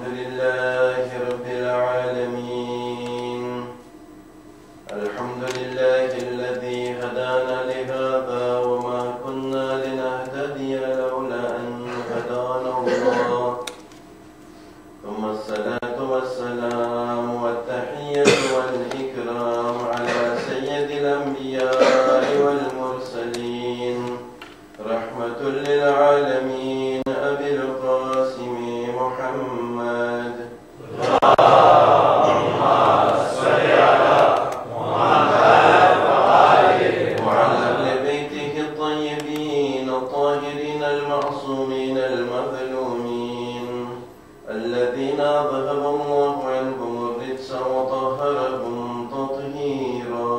الحمد لله رب العالمين. الحمد لله الذي هدانا لهذا وما كنا لنهتدي لولا أن هدانا الله. ثم الصلاة والسلام والتحية والإكرام على سيد الأنبياء والمرسلين رحمة للعالمين أبي القاسم محمد. اللهم صل على محمد وعلى أهل بيته الطيبين الطاهرين المعصومين المظلومين الذين أذهب الله عنهم الرجس وطهرهم تطهيرا.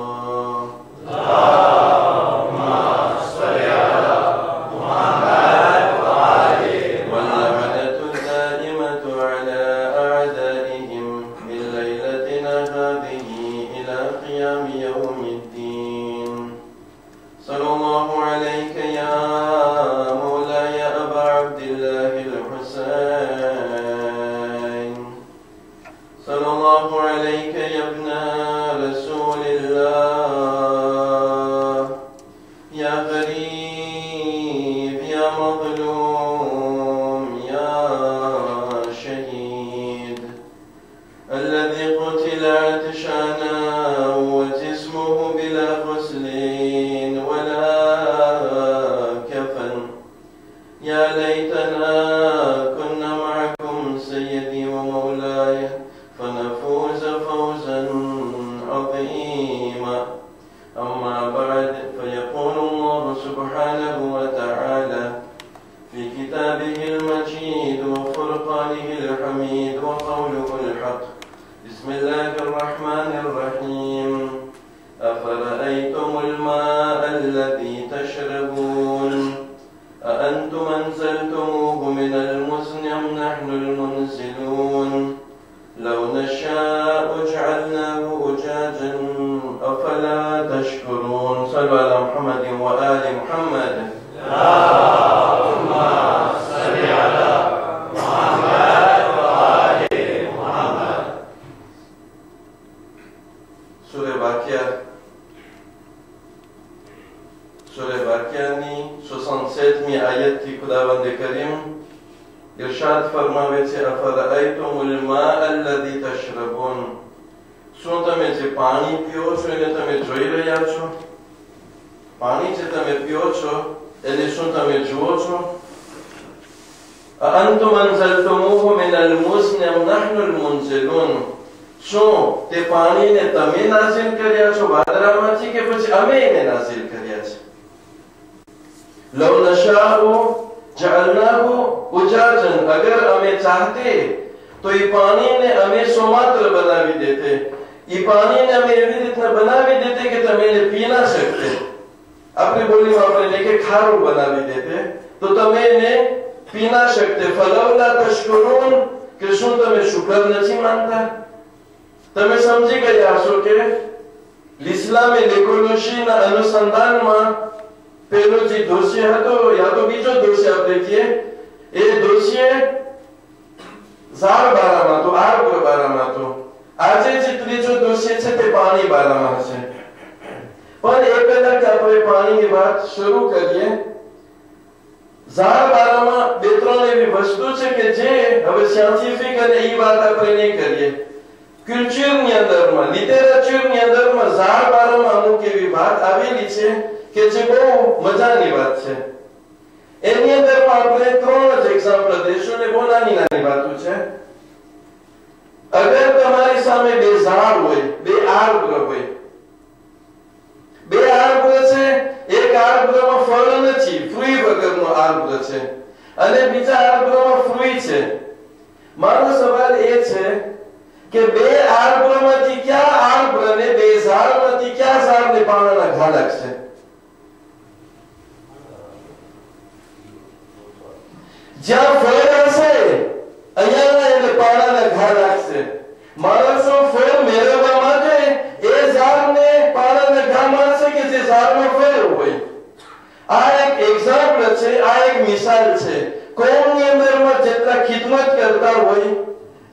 મિસાલ છે કોમની અંદરમાં જેટલા ખિદમત કરતા હોય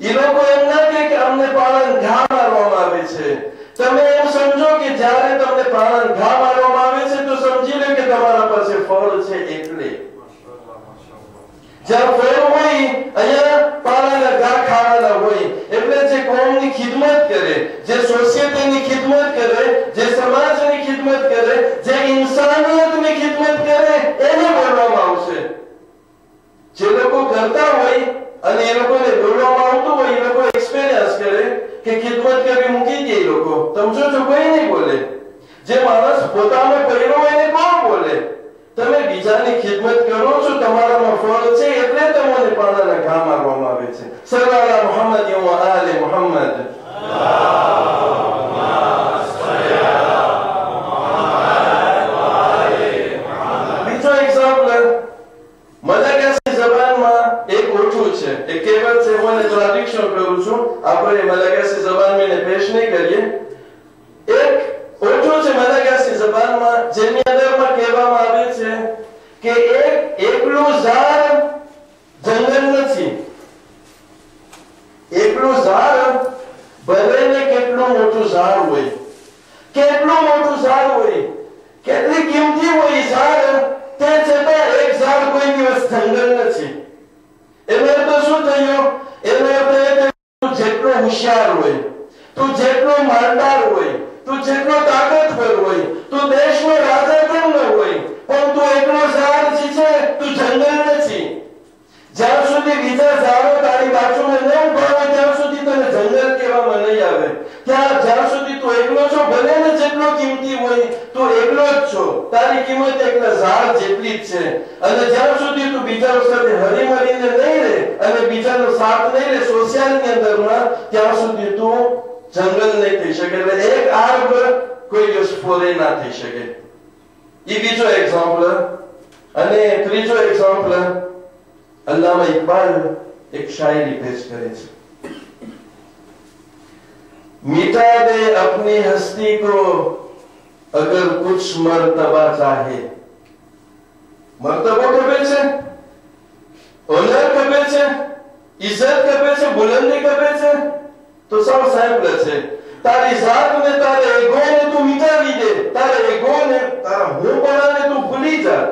એ લોકો એમ ના કે અમને પાળન ઘા મારવામાં આવે છે. તમે એમ સમજો કે જ્યારે તમને પાળન ઘા મારવામાં આવે છે તો સમજી લો કે તમારા પાસે ફળ છે. એટલે જ્યાં ફળ હોય અહીંયા પાળાના ઘા ખાવાના હોય. એટલે જે કોમની ખિદમત કરે, જે સોસાયટીની ખિદમત કરે, જે સમાજની ખિદમત કરે, જે ઇન્સાનિયતની ખિદમત કરે એને બોલવામાં આવશે. જે લોકો કરતા હોય અને એ લોકોને બોલવામાં આવતું હોય એ લોકો એક્સપિરિયન્સ કરે કે ખિદમત કરી મૂકી દે. એ લોકો સમજો છો કોઈ નહીં બોલે. જે માણસ પોતાનો કર્યો હોય એને કોણ બોલે? તમે બીજાની ખિદમત કરો છો, તમારામાં ફળ છે એટલે તમને પાળાના ઘા મારવામાં આવે છે. સલ્લલ્લાહુ મુહમ્મદ વ આલે મુહમ્મદ. બીજો એક્ઝામ્પલ મલાગાસી જબાનમાં એક ઓઠું છે. એક કહેવત છે, હું એને ટ્રાન્સલેશન કરું છું. આપણે મલાગાસી જબાનમાં એને પેશ નહીં કરીએ. એક ઓઠું છે મલાગાસી જબાનમાં જેની અંદરમાં કહેવામાં આવે છે કે એકલું ઝાડ જંગલ નથી. એકલું ઝાડ ભલે ને કેટલું મોટું ઝાડ હોય, કેટલું મોટું ઝાડ હોય, કેટલી કિંમતી હોય ઝાડ, તે છતાં એક ઝાડ કોઈ દિવસ જંગલ નથી. એનો અર્થ શું થયો? એનો અર્થ એ કે તું જેટલો હોશિયાર હોય, તું જેટલો માલદાર હોય, તું જેટલો તાકાતવર હોય, તું દેશનો રાજા કેમ ન હોય, પણ તું એકલો ઝાડ છે, તું જંગલ નથી. જ્યાં સુધી બીજા ઝાડો તારી બાજુમાં ન ઉભા હોય ત્યાં સુધી તને જંગલ કહેવામાં નહીં આવે. જ્યાં સુધી તું એકલો છો, ભલે ને જેટલો કિંમતી હોય, તું એકલો જ છો. તારી કિંમત એકલા ઝાડ જેટલી જ છે. અને જ્યાં સુધી તું બીજા સાથે હળીમળીને નહીં રહે અને બીજાનો સાથ નહીં લે સોશિયલની અંદરમાં, ત્યાં સુધી તું જંગલ નહીં થઈ શકે. એટલે એક આર્ગ કોઈ દિવસ ફોરે ના થઈ શકે. એ બીજો એક્ઝામ્પલ. અને ત્રીજો એક્ઝામ્પલ, અલ્લામા ઇકબાલ એક શાયરી પેશ કરે છે. मिटा दे अपनी हस्ती को अगर कुछ मर्तबा चाहे. मर्तबो खपे છે, ઓનર ખપે છે, ઇજ્જત ખપે છે, બુલંદી ખપે છે, તો સૌ સાંભળે છે. તારી જાતને, તારા એગોને તું મિટાવી દે. તારા એગોને, તારા હુંપણાને તું ભૂલી જા.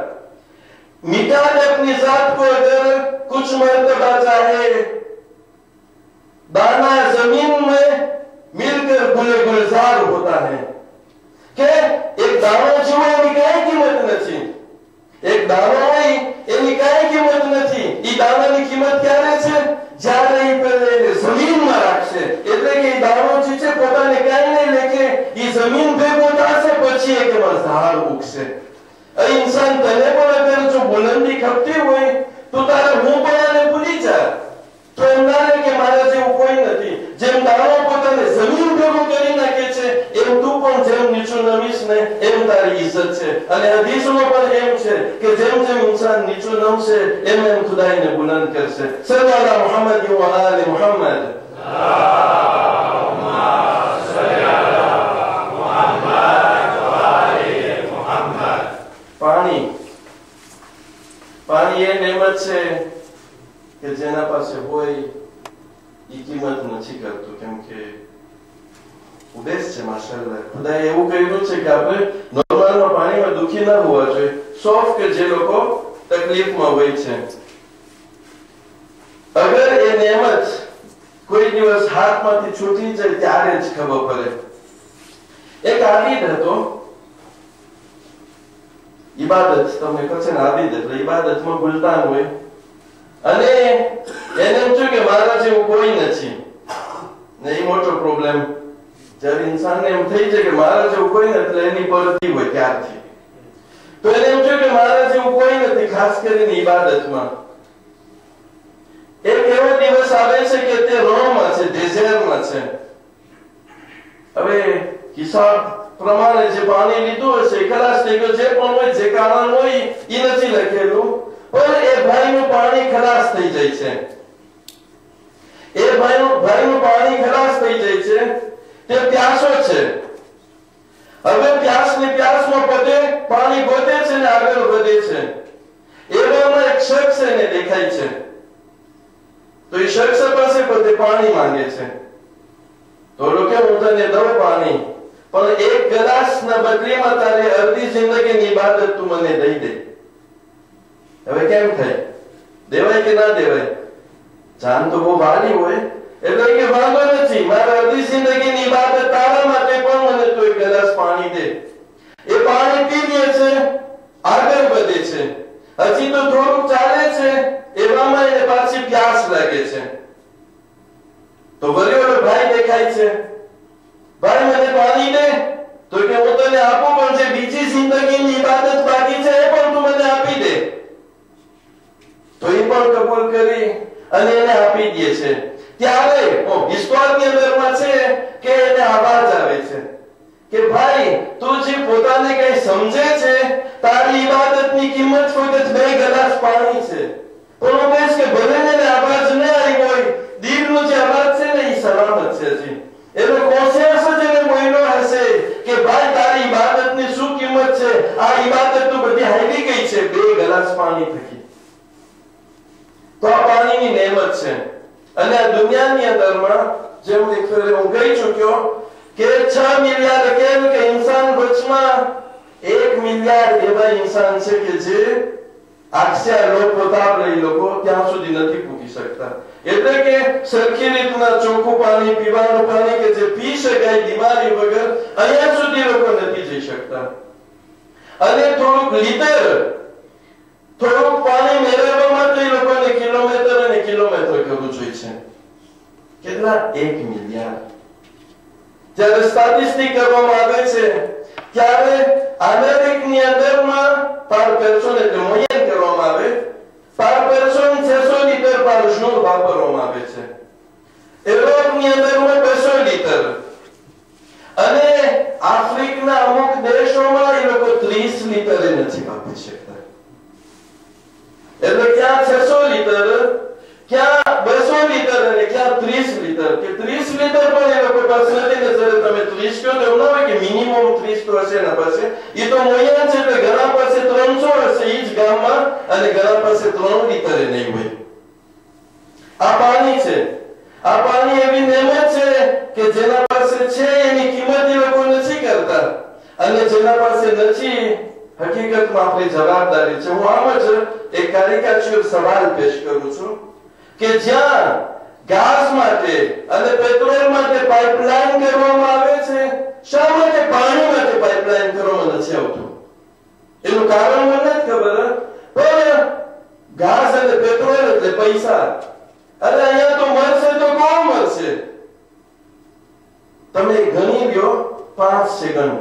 मिटा दे अपनी जात को अगर कुछ मर्तबा चाहे. दाना जमीन में मिलकर गुले गुलजार होता है. કે એક દાણો જેવો એની કઈ કિંમત નથી. એક દાણો હોય એની કઈ કિંમત નથી. એ દાણાની કિંમત ક્યારે છે? જ્યારે એ પેલે જમીનમાં રાખશે. એટલે કે એ દાણો છે પોતાને કઈ નહીં લેકે એ જમીન ભેગો થશે, પછી એક એમાં ઝાડ ઉગશે. इंसान तने पर अगर जो बुलंदी खपती હોય તો તારે હું પણ ભૂલી જા. તો એમ ના રે કે મારા જેવું કોઈ નથી. જેમ દાણો પોતાને જમીન ભેગું કરી નાખે છે, એમ તું પણ જેમ નીચું નમીશ ને એમ તારી ઇજ્જત છે. અને હદીસમાં પણ એમ છે કે જેમ જેમ ઇન્સાન નીચું નમશે એમ એમ ખુદાઈને બુલંદ કરશે. સલ્લલ્લાહુ મુહમ્મદ વ આલે મુહમ્મદ. પાણી એ નેમત છે કે જેના પાસે હોય એ કિંમત નથી કરતું. કેમ કે ઉદેશ છે માશાઅલ્લાહ. ખુદાએ એવું કહ્યું છે કે આપણે નોર્મલમાં પાણીમાં દુખી ના હોવા જોઈએ. સોફ કે જે લોકો તકલીફમાં હોય છે, અગર એ નેમત કોઈ દિવસ હાથમાંથી છૂટી જાય ત્યારે જ ખબર પડે. એક આબિદ હતો. इबादत તમને કહે ને આબિદ એટલે ઇબાદતમાં ગુલતાન હોય. અને એને એમ થયું કે મારા જેવું કોઈ નથી. ને એ મોટો પ્રોબ્લેમ. જ્યારે ઇન્સાનને એમ થઈ જાય કે મારા જેવું કોઈ નથી એટલે એની પરથી હોય ત્યારથી. તો એને એમ થયું કે મારા જેવું કોઈ નથી, ખાસ કરીને ઇબાદતમાં. એક એવો દિવસ આવે છે કે તે રોમાં છે, ડેઝર્ટમાં છે. હવે હિસાબ પ્રમાણે જે પાણી લીધું હશે ખલાસ થઈ ગયો. જે પણ હોય, જે કારણ હોય એ નથી લખેલું, પણ એ ભાઈનું પાણી ખલાસ થઈ જાય છે. એ ભાઈનું પાણી ખલાસ થઈ જાય છે. તે પ્યાસો છે. હવે પ્યાસમાં પતે પાણી ગોતે છે ને આગળ વધે છે. એવામાં એક શખ્સ એને દેખાય છે. તો એ શખ્સ પાસે પોતે પાણી માંગે છે. તો લોકો હું તને દઉં પાણી, પણ એક ગ્લાસના બદલીમાં તારી અડધી જિંદગીની ઇબાદત તું મને દઈ દે. હવે કેમ થાય? દેવાય કે ના દેવાય? જાન તો બહુ વાલી હોય એટલે કે વાંધો નથી, મારા અડધી જિંદગીની ઇબાદત તારા માટે, પણ મને તું એક ગ્લાસ પાણી દે. એ પાણી પી લે છે, આગળ વધે છે, હજી તો થોડુંક ચાલે છે, એવામાં એને પાછી પ્યાસ લાગે છે. તો વરિયોનો ભાઈ દેખાય છે, ભાઈ મને પાણી દે. તો કે હું તને આપું, પણ જે બીજી જિંદગીની ઇબાદત બાકી છે એ પણ તું મને આપી દે. તો એ પણ કબૂલ કરી અને એને આપી દે છે. ત્યારે ઈશ્વરની અંદરમાં છે કે એને આવાજ આવે છે કે ભાઈ તું જે પોતાને કઈ સમજે છે, તારી ઇબાદતની કિંમત ફક્ત 2 ગ્લાસ પાણી છે. પણ હું કહીશ કે ભલે ને આવાજ ન આવી હોય, દિલનો જે અવાજ છે ને એ સલામત છે. એટલે કોશિશ જ એને બોલ્યો હશે કે ભાઈ તારી ઇબાદતની શું કિંમત છે, આ ઇબાદત તો બધી હારી ગઈ છે 2 ગ્લાસ પાણી થકી. તો આ પાણીની નેમત છે. અને આ દુનિયાની અંદરમાં જેમ હું કહી ચૂક્યો કે 6 મિલિયર્ડ કેમ કે ઇન્સાન વચમાં 1 મિલિયર્ડ એવા ઇન્સાન છે કે જે આક્ષા લોકોતાપ લઈ લોકો ત્યાં સુધી નથી પૂગી શકતા. એટલે કે સરખી રીતના ચોખ્ખું પાણી, પીવાનું પાણી કે જે પી શકાય બીમારી વગર, અહીંયા સુધી લોકો નથી જઈ શકતા. અને થોડુંક પાણી મેળવવા માટે લોકોને કિલોમીટર અને કિલોમીટર કરવું જોઈએ છે. કેટલા? 1 મિલિયર્ડ. જ્યારે સ્ટેટિસ્ટિક કરવામાં આવે છે ત્યારે અમેરિકની અંદરમાં પર પર્સન એટલે મોયન કરવામાં આવે, પર પર્સન 600 લીટર પર જોર વાપરવામાં આવે છે. યુરોપની અંદરમાં 200 લીટર, અને આફ્રિકાના અમુક દેશોમાં એ લોકો 30 લીટર નથી વાપરી શકતા. એટલે ક્યાં 600 લીટર, ક્યાં 200 લીટર અને ક્યાં 30 લીટર. કે 30 લીટર પણ એ લોકો પાસે નથી ને. જ્યારે તમે 30 કહો તો એવું ના હોય કે મિનિમમ 30 તો હશે ને પાસે. એ તો મોયા છે એટલે ઘણા પાસે 300 હશે એ જ ગામમાં, અને ઘણા પાસે 3 લીટર નહીં હોય. આ પાણી છે. આ પાણી એવી નેમત છે કે જેના પાસે છે એની કિંમત એ લોકો નથી કરતા, અને જેના પાસે નથી હકીકતમાં આપણી જવાબદારી છે. હું આમ જ એક કાર્યકારી સવાલ પેશ કરું છું કે જ્યાં ગેસ માટે અને પેટ્રોલ માટે પાઇપલાઇન કરવામાં આવે છે, શા માટે પાણી માટે પાઇપલાઇન કરવામાં નથી આવતું? એનું કારણ મને નથી ખબર, પણ ગેસ અને પેટ્રોલ એટલે પૈસા. અરે અહીંયા તો મળશે તો કોણ મળશે? તમે ગણી લ્યો 5 સેકન્ડ,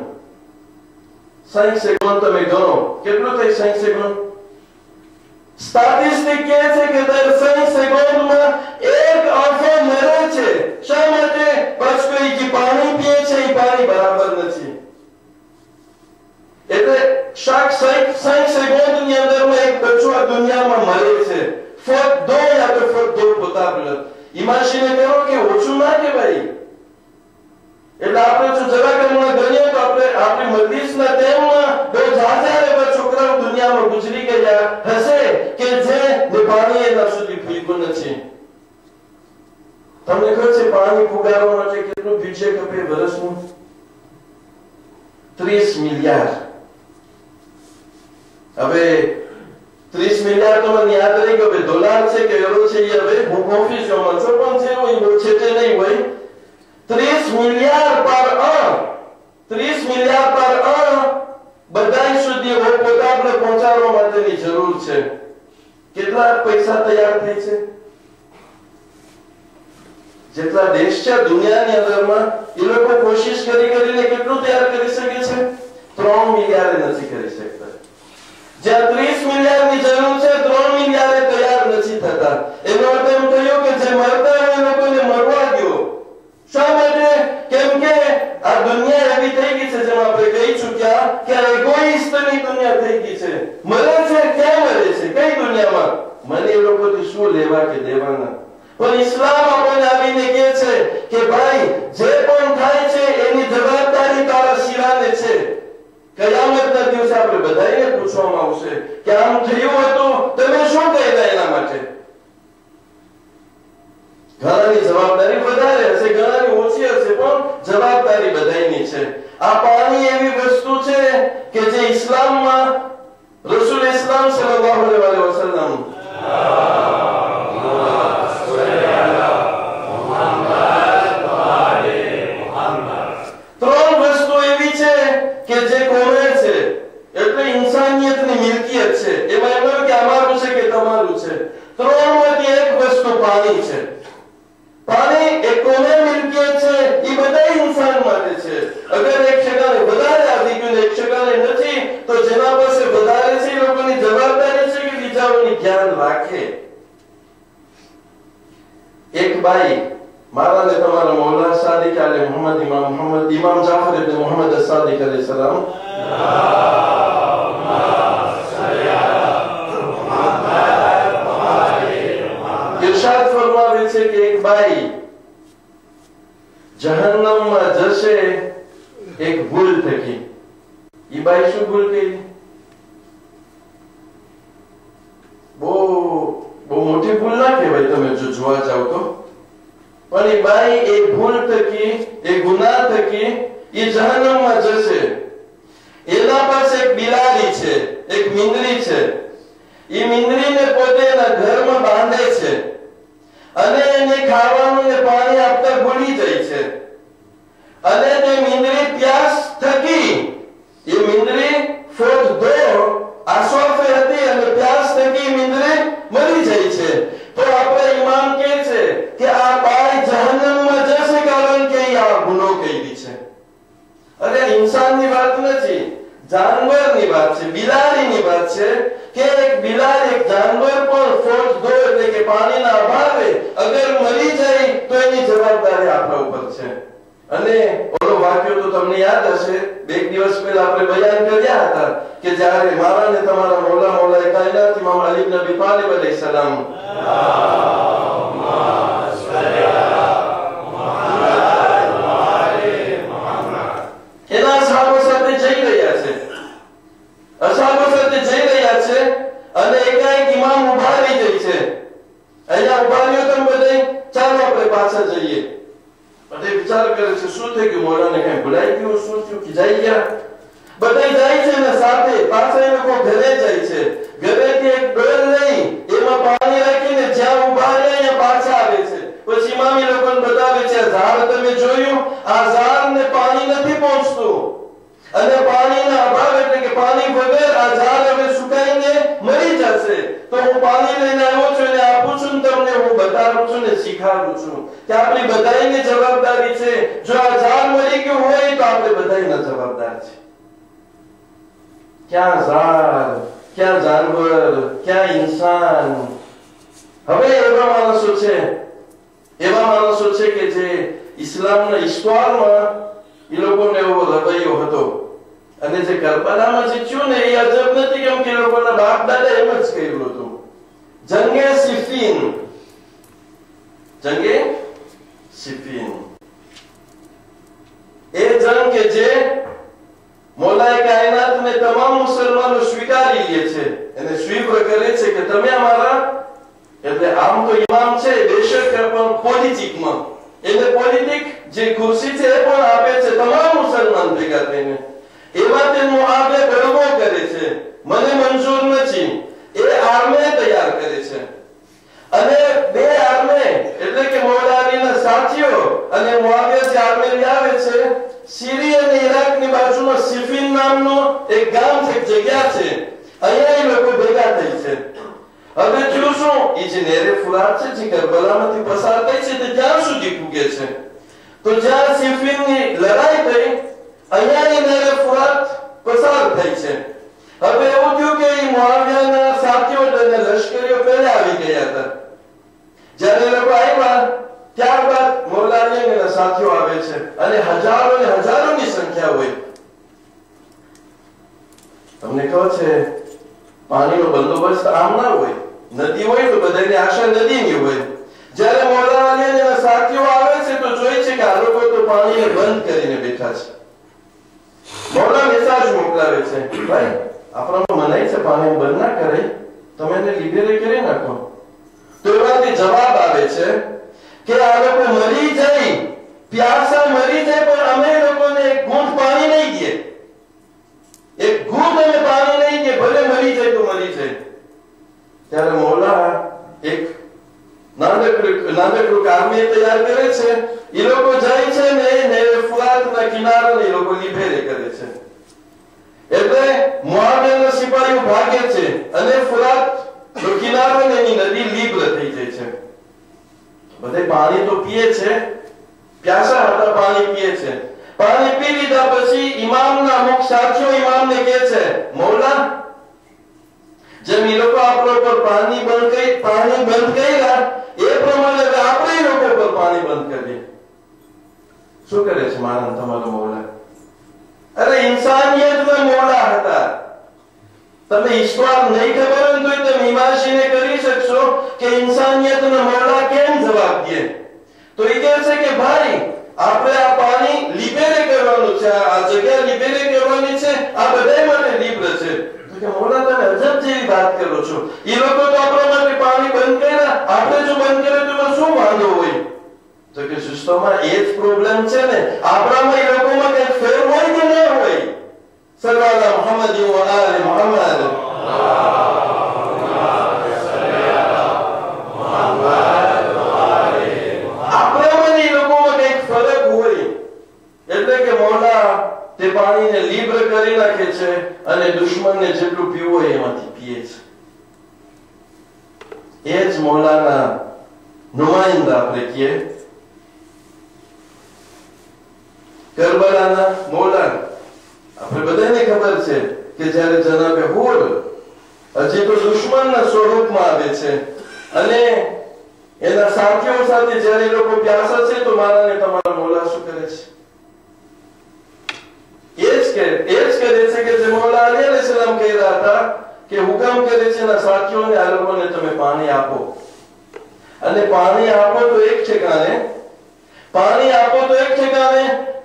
60 સેકન્ડ તમે ગણો, કેટલું થાય 60 સેકન્ડ? સ્ટેટિસ્ટિક કહે છે કે દર 60 સેકન્ડમાં 1 આંખો મરે છે. શા માટે? બસ કોઈ જે પાણી પીએ છે એ પાણી બરાબર નથી. એટલે 60 સેકન્ડની અંદરમાં એક બચ્ચો આ દુનિયામાં મરે છે. ફક્ત 2 યા તો ફક્ત 2 પોતાબલ. ઇમેજિન કરો કે ઓછું ના કહેવાય. એટલે આપણે જો જરાક હમણાં ગણીએ તો આપણી મજલિસના ટાઈમમાં બહુ જાજા એવા છોકરાઓ દુનિયામાં ગુજરી ગયા હશે કે જે પાણી એના સુધી પીવું નથી. તમને ખબર છે પાણી પુગાડવા માટે કેટલું બજેટ આપે વર્ષનું? 30 મિલિયર્ડ. હવે 30 મિલિયર્ડ તો મને યાદ રહી ગયો, ડોલર છે કે યુરો છે, એ હવે હું કોન્ફ્યુઝનમાં છું, પણ છે હોય બહુ છે તે નહીં હોય. 30 મિલિયર્ડ પર an, 30 મિલિયર્ડ પર an બધા સુધી પોતાને પહોંચાડવા માટેની જરૂર છે. કેટલા પૈસા તૈયાર થાય છે? જેટલા દેશ છે દુનિયાની અંદરમાં એ લોકો કોશિશ કરીને કેટલું તૈયાર કરી શકે છે? 3 મિલિયર્ડ નથી કરી શકતા. જ્યાં 30 મિલિયર્ડની જરૂર છે 3 મિલિયર્ડ તૈયાર નથી થતા. એનો અર્થ એમ થયો કે જે મરતા હોય એ લોકોને મરવા દો. શા માટે? કેમ કે આ દુનિયા એવી થઈ ગઈ છે, જેમ આપણે કહી ચૂક્યા કે એગોઇસ્ટની દુનિયા થઈ ગઈ છે. મરે છે, ક્યાં મરે છે? કઈ દુનિયામાં? મને એ લોકોથી શું લેવા કે દેવાના? પણ ઇસ્લામ આપણને આવીને કહે છે કે ભાઈ જે પણ થાય છે એની જવાબદારી તારા શિરાને છે. કયામતના દિવસે આપણે બધાને પૂછવામાં આવશે કે આમ થયું હતું, તમે શું કર્યા એના માટે? ઘણાની જવાબદારી વધારે હશે, ઘણાની ઓછી હશે, પણ જવાબદારી બધાની છે. આ પાણી એવી વસ્તુ છે કે જે ઇસ્લામમાં રસૂલ ઇસ્લામ સલ્લલ્લાહુ અલૈહિ વસલ્લમ ત્રણ વસ્તુ એવી છે કે જે કોને છે, એટલે ઇન્સાનિયતની મિલકિયત છે. એમાં એમ નથી કે અમારું છે કે તમારું છે. ત્રણમાંથી એક વસ્તુ પાણી છે. પાણી એ કોને મિલકિયત છે, એ બધા ઇન્સાન માટે છે. અગર એક જગ્યાએ વધારે આવી ગયું ને એક જગ્યાએ નથી, તો જેના પાસે વધારે છે એ લોકોની જવાબદારી છે કે બીજાઓની ધ્યાન રાખે. એક બાઈ મારા ને તમારા મૌલા સાદિક આલે મોહમ્મદ ઇમામ જાફર ઇબ્ન મોહમ્મદ અસ-સાદિક અલૈહિ સલામ ઇરશાદ ફરમાવે છે કે એક બાઈ જહન્નમમાં જશે એક ભૂલ થકી. ઈ બાઈ શું ભૂલ કરી? બહુ મોટી ભૂલ ના કહેવાય તમે જો જોવા જાવ તો, પણ એ બાઈ એક ભૂલ થકી, એક ગુનાહ થકી એ જહન્નમમાં જશે. એના પાસે એક બિલાડી છે, એક મીંદડી છે. એ મીંદડીને પોતે એના ઘરમાં બાંધે છે અને એને ખાવાનું ને પાણી આપતા ભૂલી જાય છે. અને તે મીંદડી પ્યાસ થકી, એ મીંદડી ફોટ દો આસોફે હતી અને પ્યાસ થકી મીંદડી મરી જાય છે. તો આપણે ઇમામ કહે છે કે આ બાઈ જહન્નમમાં જશે કારણ કે આ ગુનો કરી છે. અરે ઇન્સાનની વાત નથી, જાનવરની વાત છે, બિલાડીની વાત છે કે એક બિલાડી, એક જાનવર પણ ફોટ દો એટલે કે પાણીના અભાવે અગર મરી જાય તો એની જવાબદારી આપણા ઉપર છે. અને ઓલો વાક્ય તો તમને યાદ હશે, બે દિવસ પહેલા આપણે બયાન કર્યા હતા કે જ્યારે મારા ને તમારા મૌલા કાયનાત ઇમામ અલી ઇબ્ન અબી તાલિબ અલૈહિ સલામ એના સાહબો સાથે જઈ રહ્યા છે, અસહાબો સાથે જઈ રહ્યા છે અને એકાએક ઇમામ ઉભા રહી જાય છે. અહીંયા ઉભા રહ્યો તમે બધા, ચાલો આપણે પાછા જઈએ. બધે વિચાર કરે છે શું થઈ ગયું, મોલાને કઈ ભૂલાઈ ગયું, શું થયું કે જઈ ગયા? બધા જાય છે ને સાથે પાછા એ લોકો ઘરે જાય છે. ઘરેથી એક ડોલ લઈ એમાં પાણી રાખીને જ્યાં ઉભા રહ્યા અહીંયા પાછા આવે છે. પછી ઇમામ એ લોકોને બતાવે છે, ઝાડ તમે જોયું, આ ઝાડને પાણી નથી પહોંચતું અને પાણીના અભાવ એટલે કે પાણી વગર આ ઝાડ હવે સુકાઈને મરી જશે. તો હું પાણી લઈને આવ્યો છું અને આપું છું, તમને હું બતાવું છું ને શીખવાડું છું કે આપણી બધાની જવાબદારી છે. જો આ ઝાડ મરી ગયું હોય તો આપણે બધાના જવાબદાર છે. ક્યાં ઝાડ, ક્યાં જાનવર, ક્યાં ઇન્સાન? હવે એવા માણસો છે કે જે ઇસ્લામના ઇસ્તવારમાં એ લોકોને એવો રવૈયો હતો. અને જે કરબલામાં જે થયું ને એ અજબ નથી, કેમ કે લોકોના બાપ દાદા એમ જ કર્યું હતું. જંગે સિફીન એ જંગ કે જે મૌલાએ કાયનાત ને તમામ મુસલમાનો સ્વીકારી લે છે અને સ્વીકાર કરે છે કે તમે અમારા, એટલે આમ તો ઇમામ છે બેશક, પણ પોલિટિકમાં એને પોલિટિક જે ખુરશી છે એ પણ આપે છે તમામ મુસલમાન ભેગા થઈને. એમાં તેનો આગળ બળવો કરે છે, મને મંજૂર નથી, એ આર્મે તૈયાર કરે છે. અને બે આર્મે એટલે કે મૌલાના સાથીઓ અને મુઆવિયા જે આર્મે આવે છે, સિરિયા અને ઈરાકની બાજુમાં સિફીન નામનો એક ગામ છે, એક જગ્યા છે, અહીંયા એ લોકો ભેગા થઈ છે. હવે જો શું એ જે નેરે ફુરાત છે જે કરબલામાંથી પસાર થઈ છે તે ત્યાં સુધી પૂગે છે. તો જ્યાં સિફીનની લડાઈ થઈ અહીંયા એ નેરે ફુરાત પસાર થઈ છે. હવે એવું થયું કે મુઆવિયાના સાથીઓ અને લશ્કરીઓ પહેલા આવી ગયા હતા. જ્યારે લોકો આવ્યા ત્યારબાદ મૌલા અલીના સાથીઓ આવે છે અને હજારો ને હજારોની સંખ્યા હોય. તમને ખબર છે પાણીનો બંદોબસ્ત આમ ના હોય, નદી હોય તો બધાની આશા નદીની હોય. જ્યારે મૌલા અલીના સાથીઓ આવે છે તો જોઈ છે કે આ લોકો તો પાણીને બંધ કરીને બેઠા છે. મૌલા મેસેજ મોકલાવે છે, ભાઈ આપણામાં મનાઈ છે પાણી બંધ ના કરે, તમે એને લીધે કરી નાખો. તો એમાંથી જવાબ આવે છે કે આ લોકો મરી જાય, પ્યાસા મરી જાય, પણ અમે લોકોને એક ઘૂંટ પાણી નહીં દે, એક ઘૂંટ અમે પાણી નહીં દે, ભલે મરી જાય તો મરી જાય. ત્યારે મૌલા એક નાનકડું કાર્ય તૈયાર કરે છે. એ લોકો જાય છે ને ફુરાતના કિનારાને એ લોકો લીભેરે કરે છે. એટલે મુઆવિયાના સિપાહીઓ ભાગે છે અને ફુરાત કિનારો ને એની નદી લીબ્ર થઈ જાય છે. બધે પાણી તો પીએ છે, પ્યાસા હતા, પાણી પીએ છે. પાણી પી લીધા પછી ઇમામના અમુક સાથીઓ ઇમામને કહે છે, મૌલા, જેમ એ લોકો આપણા પર પાણી બંધ કર્યા એ પ્રમાણે આપણે એ લોકો પર પાણી બંધ કરીએ. શું કરે છે મારા તમારો મૌલા? અરે ઇન્સાનિયતના મૌલા હતા. તમે ઈશ્વર નહીં ખબર હોય તો તમે ઇમાજીને કરી શકશો કે ઇન્સાનિયતના મૌલા કેમ જવાબ દે. તો એ કહે છે કે ભાઈ, આપણે આ પાણી લિબેરે કરવાનું છે, આ જગ્યા લિબેરે કરવાની છે, આ બધા માટે લિબ્ર છે. તો કે મૌલા, તમે અજબ જેવી વાત કરો છો. એ લોકો તો આપણા માટે પાણી બંધ કર્યા, આપણે જો બંધ કરે તો શું વાંધો હોય? તો કે સિસ્ટમમાં એ જ પ્રોબ્લેમ છે ને, આપણામાં એ લોકોમાં કંઈક ફેર હોય કે ન હોય? સલ્લલ્લાહુ મુહમ્મદ વ આલે મુહમ્મદ. આપણામાં એ લોકોમાં કંઈક ફરક હોય. એટલે કે મૌલા તે પાણીને લીબ્ર કરી નાખે છે અને દુશ્મનને જેટલું પીવું હોય એમાંથી પીએ છે. એ જ મૌલાના નુમાઇંદા આપણે કહીએ, કરબલાના મૌલા. આપણે બધાને ખબર છે કે જ્યારે જનાબે હુર હજી તો દુશ્મનના સ્વરૂપમાં આવે છે અને એના સાથીઓ સાથે જ્યારે લોકો પ્યાસા છે તો મારા ને તમારા મૌલા શું કરે છે? એ જ કરે છે કે જે મૌલા અલી અલૈહિસ્સલામ કહી રહ્યા હતા કે હુકમ કરે છે એના સાથીઓને, આ લોકોને તમે પાણી આપો. અને પાણી આપો તો એક ઠેકાણે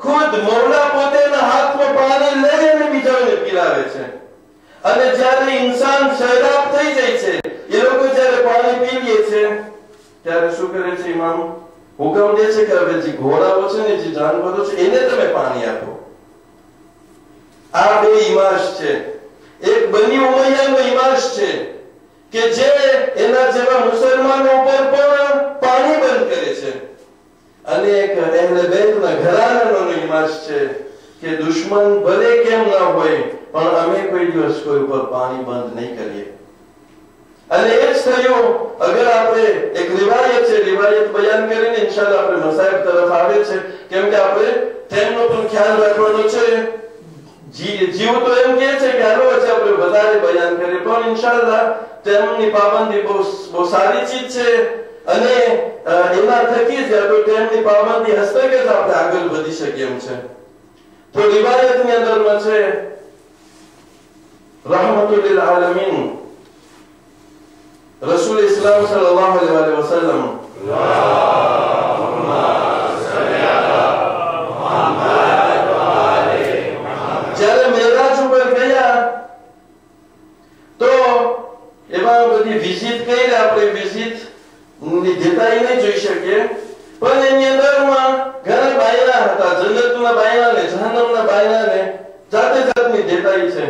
ખુદ મૌલા પોતાના હાથમાં પાણી લઈ અને બીજાને પીલાવે છે. અને જ્યારે ઇન્સાન શરાબ થઈ જાય છે, એ લોકો જ્યારે પાણી પી લે છે ત્યારે શું કરે છે? ઇમામ હુકમ દે છે કે હવે જે ઘોડાઓ છે ને, જે જાનવરો છે, એને તમે પાણી આપો. આ બે ઇમાશ છે. એક બની ઉમૈયાનો ઇમાશ છે કે જે એના જેવા મુસલમાનો ઉપર પણ પાણી બંધ કરે છે, અને એક અહેલે બેતના ઘરાનાનો ઇમાશ છે કે દુશ્મન ભલે કેમ ના હોય પણ અમે કોઈ દિવસ કોઈ ઉપર પાણી બંધ નહીં કરીએ. અને એ જ થયું. અગર આપણે એક રિવાયત બયાન કરીને ઇન્શાઅલ્લાહ આપણે મસાઇબ તરફ આવે છે, કેમ કે આપણે તેમનો પણ ખ્યાલ રાખવાનો છે. જીવ તો એમ કહે છે કે હાલો છે આપણે વધારે બયાન કરીએ, પણ ઇન્શાઅલ્લાહ તેમની પાબંદી બહુ સારી ચીજ છે અને એના થકી જ આપણે તેમની પાબંદી હસ્તકે જ આપણે આગળ વધી શકીએ એમ છે. તો રિવાયતની અંદરમાં છે रहमतुल लिल आलमीन रसूल इस्लाम सल्लल्लाहु अलैहि वसल्लम જ્યારે મેરાજ ઉપર ગયા તો એમાં બધી વિઝિટ કરી, આપણે વિઝિટ ની દેતાઈ નહીં જોઈ શકીએ, પણ એની અંદરમાં ઘણા બાયના હતા, જન્નતના બાયના ને જહન્નમના બાયના ને જાતે જાતની દેતાઈ છે.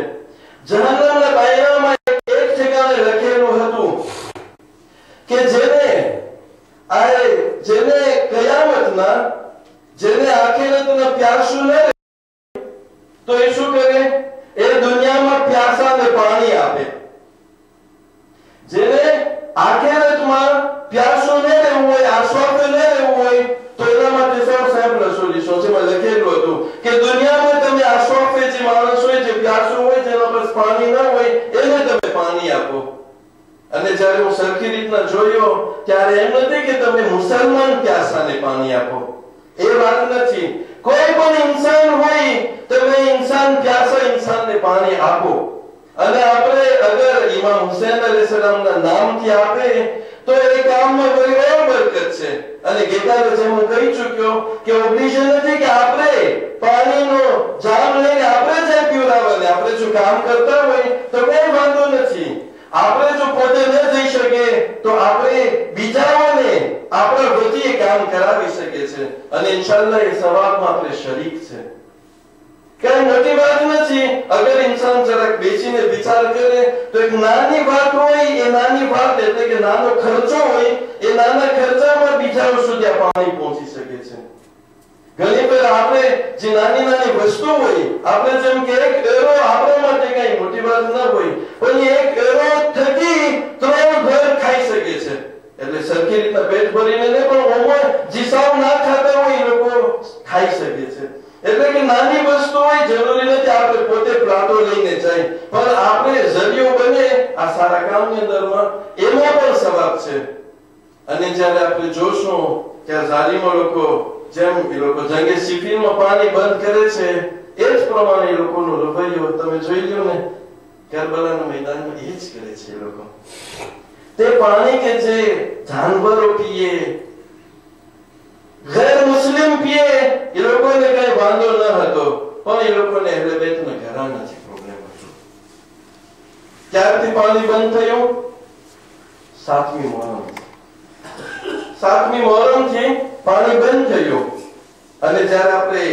જહન્નમના બાયનામાં એક ઠેકાણે લખેલું હતું કે જેને કયામતના, જેને આખિરતના પ્યાસું ન તો એ શું કરે? એ દુનિયામાં પ્યાસાને પાણી આપે. જેને આખિરતમાં પ્યાસું ન રહેવું હોય, આશ્વાસન ન રહેવું હોય તો એના માટે સૌ સાહેબ સોલ્યુશન છે. એમાં લખેલું હતું કે દુનિયામાં તમે આશ્વાસે જે માણસ હોય, જે પ્યાસું હોય, જેના પર પાણી ન હોય, એને તમે પાણી આપો. અને જ્યારે હું સરખી રીતના જોયો ત્યારે એમ નથી કે તમે મુસલમાન પ્યાસાને પાણી આપો, એ વાત નથી. કોઈ પણ ઇન્સાન હોય, તમે ઇન્સાન પ્યાસા ઇન્સાનને પાણી આપો. અને આપણે અગર ઇમામ હુસૈન અલૈહિસ્સલામના નામથી આપે તો એ કામમાં બરાબર બરકત છે. અને ગઈકાલે જેમ હું કહી ચૂક્યો કે ઓબ્લિગેશન નથી કે આપણે પાણીનો જામ લઈને આપણે જ પીવડાવવાને. આપણે જો કામ કરતા હોય તો કોઈ વાંધો નથી. આપણે જો પોતે ન જઈ શકે તો આપણે બીજાઓને આપણા વતી એ કામ કરાવી શકે છે અને ઇન્શાઅલ્લાહ એ સવાબમાં આપણે શરીક છે. કઈ મોટી વાત નથી. અગર ઇન્સાન જરાક બેસીને વિચાર કરે તો એક નાની વાત હોય, એ નાની વાત એટલે કે નાનો ખર્ચો હોય, એ નાના ખર્ચામાં બીજાઓ સુધી આ પાણી પહોંચી શકે છે. ઘણી વાર આપણે જે નાની નાની વસ્તુ હોય, આપણે જેમ કે €1 આપણા માટે કઈ મોટી વાત ન હોય, પણ €1 થકી 3 ઘર ખાઈ શકે છે. એટલે સરખી રીતના પેટ ભરીને ને પણ ઓમાં જીસાવ ના ખાતા હોય એ લોકો ખાઈ શકે છે. એટલે કે નાની વસ્તુ હોય, જરૂરી નથી આપણે પોતે પ્લાટો લઈને જાય, પણ આપણે જરિયો બને આ સારા કામની અંદરમાં, એમાં પણ સવાબ છે. અને જ્યારે આપણે જોશું કે ઝાલિમો લોકો જેમ એ લોકો જંગે સિફીનમાં પાણી બંધ કરે છે, એ જ પ્રમાણે એ લોકોનો રવૈયો તમે જોઈ લ્યો ને, કરબલાના મેદાનમાં એ જ કરે છે. એ લોકો તે પાણી કે જે જાનવરો પીએ, ગેર મુસ્લિમ પીએ, એ લોકોને કઈ વાંધો ન હતો, પણ એ લોકોને અહેલે બેતના ઘરાનાથી પ્રોબ્લેમ હતો. ક્યારથી પાણી બંધ થયું? 7મી મુહર્રમ. 7મી મુહર્રમ થી પાણી બંધ થયું. અને જ્યારે આપણે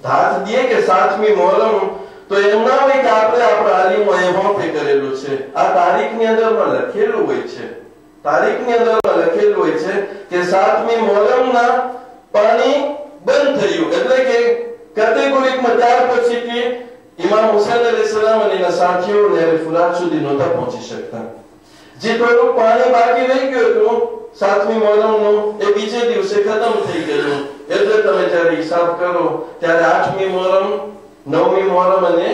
ધાત દઈએ કે 7મી મુહર્રમ, તો એમ ના હોય કે આપણે આપણા આલિમો એવાપે કરેલું છે. આ તારીખની અંદરમાં લખેલું હોય છે. તારીખની અંદરમાં લખેલું હોય છે કે 7મી મુહર્રમના પાણી બંધ થયું. એટલે કે કેટેગોરીમાં ત્યાર પછીથી ઇમામ હુસૈન અલૈહિસ્સલામ અને એના સાથીઓ ને ફુરાત સુધી નહોતા પહોંચી શકતા. જે થોડું પાણી બાકી રહી ગયું હતું 7મી મુહર્રમનું, એ બીજે દિવસે ખતમ થઈ ગયું. એટલે તમે જ્યારે હિસાબ કરો ત્યારે 8મી મુહર્રમ, 9મી મુહર્રમ અને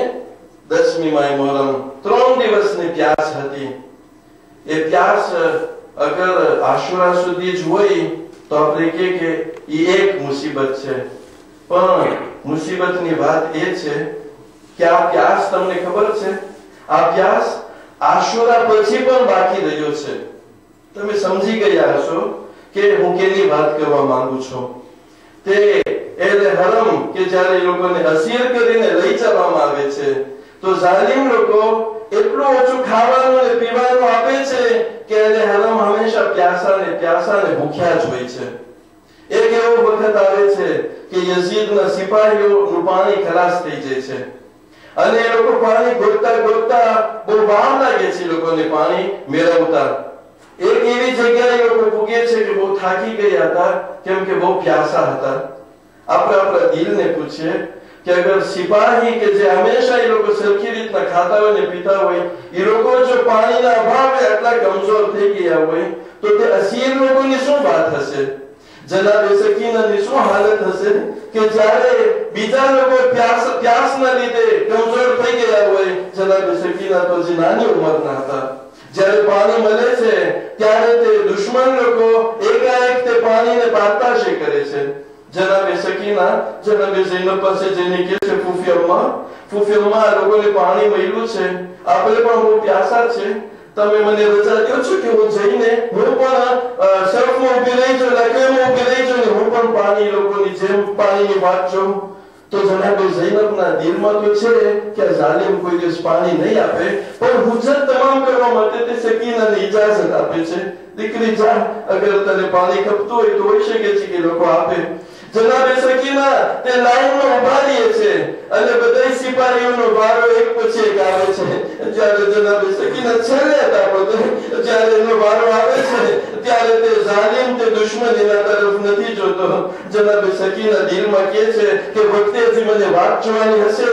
10મી મુહર્રમ 3 દિવસની પ્યાસ હતી. એ પ્યાસ અગર આશુરા સુધી જ હોય તો આપણે કહીએ કે એ એક મુસીબત છે. પણ મુસીબતની વાત એ છે કે આ પ્યાસ, તમને ખબર છે, આ પ્યાસ આશુરા પછી પણ બાકી રહ્યો છે. તમે સમજી ગયા હશો કે હું કેની વાત કરવા માંગુ છું. તે એટલે હરમ કે જ્યારે એ લોકોને અસીર કરીને લઈ જવામાં આવે છે, તો ઝાલિમ લોકો એટલું ઓછું ખાવાનું અને પીવાનું આપે છે કે એટલે હરમ હંમેશા પ્યાસા ને ભૂખ્યા જ હોય છે. એક એવો વખત આવે છે કે યઝીદના સિપાહીઓનું પાણી ખલાસ થઈ જાય છે અને એ લોકો પાણી ગોતતા બહુ વાર લાગે છે એ લોકોને પાણી મેળવતા. એક એવી જગ્યાએ લોકો પૂગે છે કે બહુ થાકી ગયા હતા, કેમ કે બહુ પ્યાસા હતા. આપણે આપણા દિલને પૂછીએ કે અગર સિપાહી કે જે હંમેશા એ લોકો સરખી રીતના ખાતા હોય ને પીતા હોય, એ લોકો જો પાણીના અભાવે આટલા કમજોર થઈ ગયા હોય, તો તે અસીર લોકોની શું વાત હશે? જનાબે સકીનાની શું હાલત હશે કે જ્યારે બીજા લોકો પ્યાસના લીધે કમજોર થઈ ગયા હોય, જનાબે સકીના તો જે નાની ઉંમરના હતા. જ્યારે પાણી મળે છે ત્યારે તે દુશ્મન લોકો એકાએક તે પાણીને પાતાશી કરે છે. જનાબે સકીના જનાબે ઝૈનબ પાસે જઈને કહે છે, ફૂફી અમ્મા લોકોને પાણી મળ્યું છે, આપણે પણ બહુ પ્યાસા છે, તમે મને રજા દો છો કે હું જઈને હું પણ સર્ફમાં ઊભી રહી જાઉં, લકેમાં ઊભી રહી જાઉં ને હું પણ પાણી લોકોની જેમ પાણીની વાત જોઉં. તો જનાબે ઝૈનબના દિલમાં તો છે કે ઝાલિમ કોઈ દિવસ પાણી નહીં આપે, પણ હુજ્જત તમામ કરવા માટે તે સકીનાને ઇજાઝત આપે છે, દીકરી જા, અગર તને પાણી ખપતું હોય તો હોઈ શકે છે કે લોકો આપે. જનાબે સકીના તે લાઈનમાં ઉભા રહે છે અને બધા સિપાહીઓનો વારો એક પછી એક આવે છે. જ્યારે જનાબે સકીના છેલ્લે હતા, જ્યારે એનો વારો આવે છે ત્યારે તે ઝાલિમ, તે દુશ્મન એના તરફ નથી જોતો. જનાબે સકીના દિલમાં કહે છે કે વખતે જે મને વાત જોવાની હશે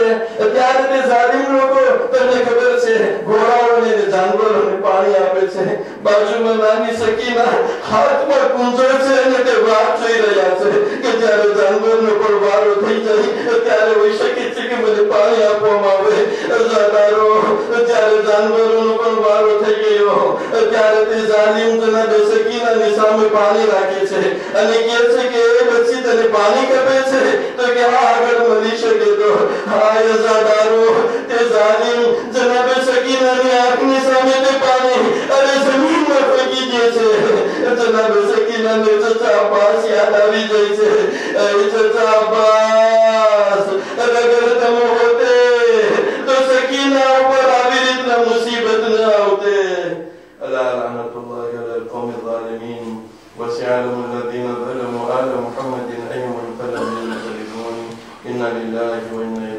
ત્યારે તે ઝાલિમ લોકો, તમને ખબર છે, ઘોડાઓને અને જાનવરોને પાણી આપે છે. બાજુમાં નાની સકીના હાથમાં કુંજો છે અને તે વાત જોઈ રહ્યા છે કે જ્યારે જાનવરનો પણ વારો થઈ જાય ત્યારે હોઈ શકે છે કે મને પાણી આપવામાં આવે. જ્યારે જાનવરોનો પણ વારો થઈ ગયો ત્યારે તે ઝાલિમ જનાબે સકીનાની સામે પાણી રાખે છે અને કહે છે કે એ પછી તને પાણી ખપે છે? તો કે હા, આગળ મળી શકે તો. હા યઝાદારો, તે ઝાલિમ જનાબે સકીનાની આંખની સામે તે પાણી અને જમીનમાં ફેંકી દે છે. જનાબે સકીનાને ચચા અબ્બાસ યાદ આવી જાય છે. ચચા અબ્બાસ, અગર તમે હોતે તો સકીના ઉપર આવી રીતના મુસીબત ન આવતે. અલા લાનતુલ્લાહ અલા કૌમિલ ઝાલિમીન. وسيعلم الذين ظلموا آل محمد أي منقلب ينقلبون إنا لله وإنا